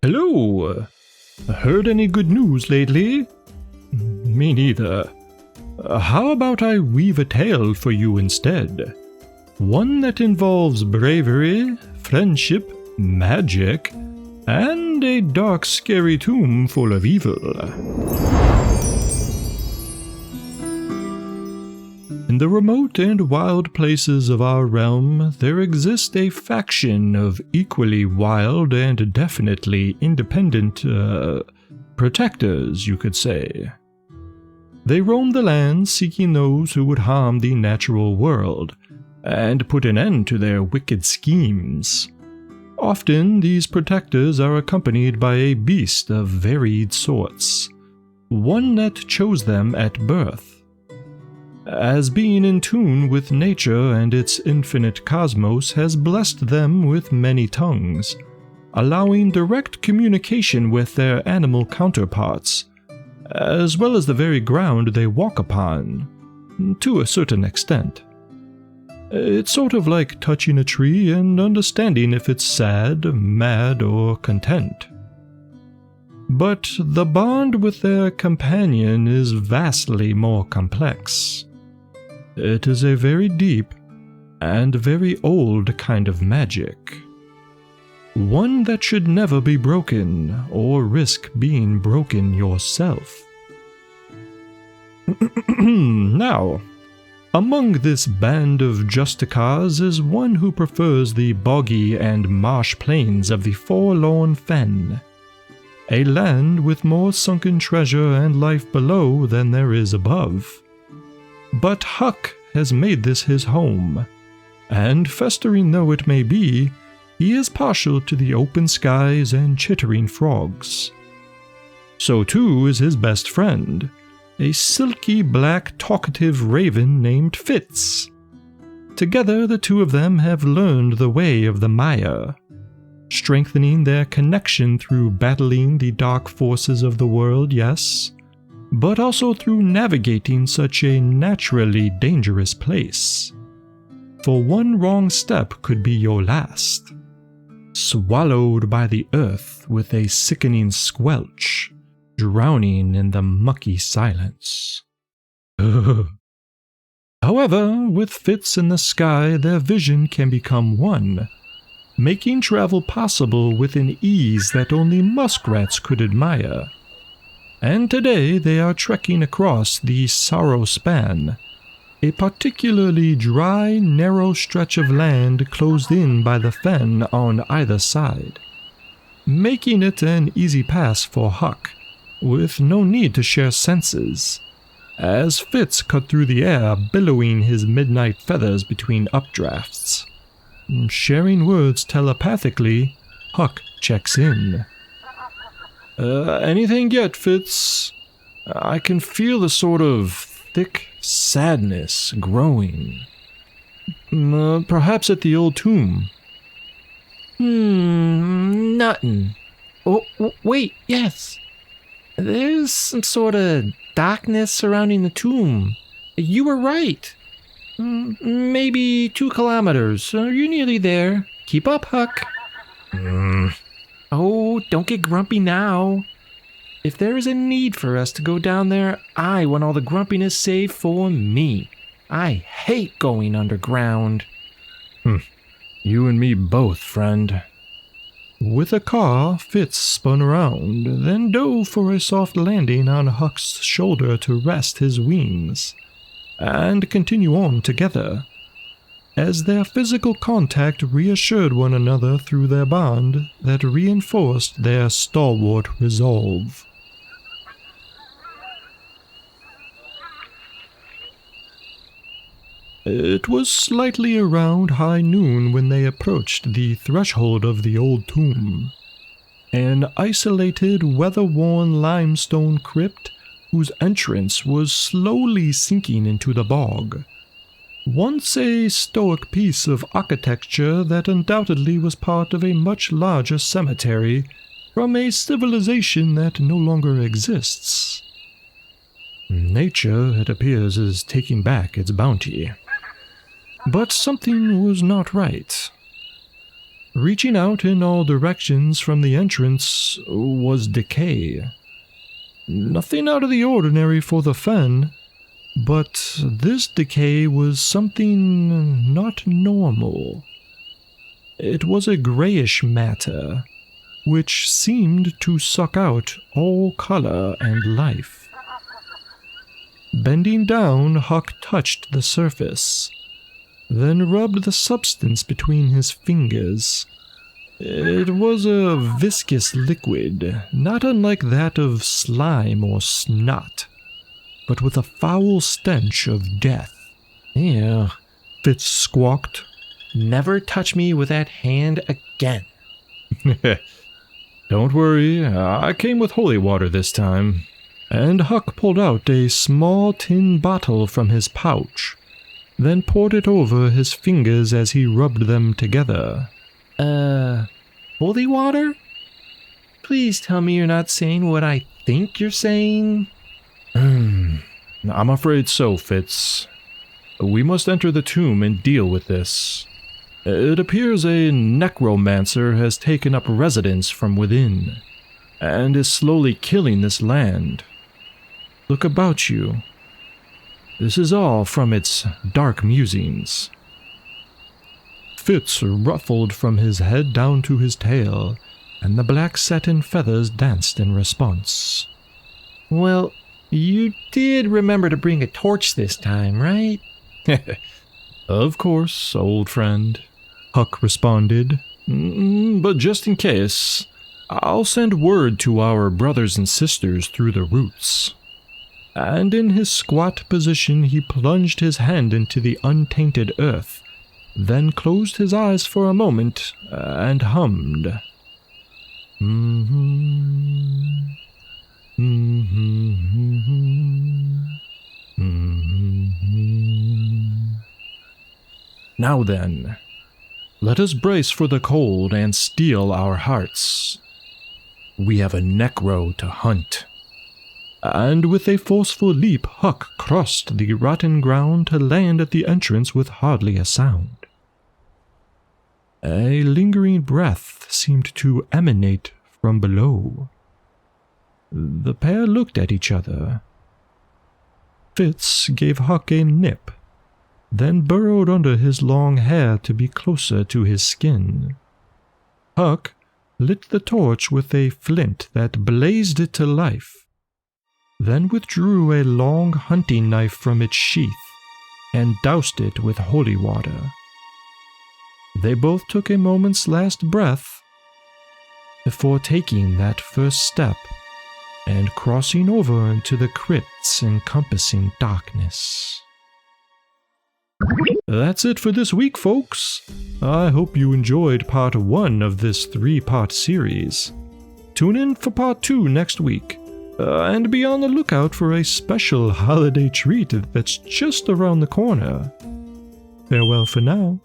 Hello! Heard any good news lately? Me neither. How about I weave a tale for you instead? One that involves bravery, friendship, magic, and a dark, scary tomb full of evil. In the remote and wild places of our realm, there exists a faction of equally wild and definitely independent, protectors, you could say. They roam the land seeking those who would harm the natural world, and put an end to their wicked schemes. Often, these protectors are accompanied by a beast of varied sorts, one that chose them at birth. As being in tune with nature and its infinite cosmos has blessed them with many tongues, allowing direct communication with their animal counterparts, as well as the very ground they walk upon, to a certain extent. It's sort of like touching a tree and understanding if it's sad, mad, or content. But the bond with their companion is vastly more complex. It is a very deep and very old kind of magic. One that should never be broken or risk being broken yourself. Now, among this band of Justicars is one who prefers the boggy and marsh plains of the forlorn fen, a land with more sunken treasure and life below than there is above. But Huck has made this his home, and festering though it may be, he is partial to the open skies and chittering frogs. So too is his best friend, a silky black talkative raven named Fitz. Together the two of them have learned the way of the Maya, strengthening their connection through battling the dark forces of the world, yes, but also through navigating such a naturally dangerous place. For one wrong step could be your last, swallowed by the earth with a sickening squelch, drowning in the mucky silence. However, with Fitz in the sky, their vision can become one, making travel possible with an ease that only muskrats could admire. And today they are trekking across the Sorrow Span, a particularly dry, narrow stretch of land closed in by the fen on either side, making it an easy pass for Huck, with no need to share senses, as Fitz cut through the air billowing his midnight feathers between updrafts. Sharing words telepathically, Huck checks in. Anything yet, Fitz? I can feel the sort of thick sadness growing. Perhaps at the old tomb. Nothing. Oh, wait, yes. There's some sort of darkness surrounding the tomb. You were right. Maybe 2 kilometers. You're nearly there. Keep up, Huck. Oh, don't get grumpy now. If there is a need for us to go down there, I want all the grumpiness saved for me. I hate going underground. You and me both, friend. With a caw, Fitz spun around, then dove for a soft landing on Huck's shoulder to rest his wings, and continue on together, as their physical contact reassured one another through their bond that reinforced their stalwart resolve. It was slightly around high noon when they approached the threshold of the old tomb, an isolated, weather-worn limestone crypt whose entrance was slowly sinking into the bog. Once a stoic piece of architecture that undoubtedly was part of a much larger cemetery from a civilization that no longer exists. Nature, it appears, is taking back its bounty. But something was not right. Reaching out in all directions from the entrance was decay. Nothing out of the ordinary for the fen, but this decay was something not normal. It was a grayish matter, which seemed to suck out all color and life. Bending down, Huck touched the surface, then rubbed the substance between his fingers. It was a viscous liquid, not unlike that of slime or snot, but with a foul stench of death. Ew. Fitz squawked. Never touch me with that hand again. Don't worry, I came with holy water this time. And Huck pulled out a small tin bottle from his pouch, then poured it over his fingers as he rubbed them together. Holy water? Please tell me you're not saying what I think you're saying. I'm afraid so, Fitz. We must enter the tomb and deal with this. It appears a necromancer has taken up residence from within, and is slowly killing this land. Look about you. This is all from its dark musings. Fitz ruffled from his head down to his tail, and the black satin feathers danced in response. Well, you did remember to bring a torch this time, right? Of course, old friend, Huck responded. But just in case, I'll send word to our brothers and sisters through the roots. And in his squat position he plunged his hand into the untainted earth, then closed his eyes for a moment and hummed. Now then, let us brace for the cold and steel our hearts. We have a necro to hunt. And with a forceful leap, Huck crossed the rotten ground to land at the entrance with hardly a sound. A lingering breath seemed to emanate from below. The pair looked at each other. Fitz gave Huck a nip, then burrowed under his long hair to be closer to his skin. Huck lit the torch with a flint that blazed it to life, then withdrew a long hunting knife from its sheath and doused it with holy water. They both took a moment's last breath before taking that first step and crossing over into the crypt's encompassing darkness. That's it for this week, folks. I hope you enjoyed part 1 of this 3-part series. Tune in for part 2 next week. And be on the lookout for a special holiday treat that's just around the corner. Farewell for now.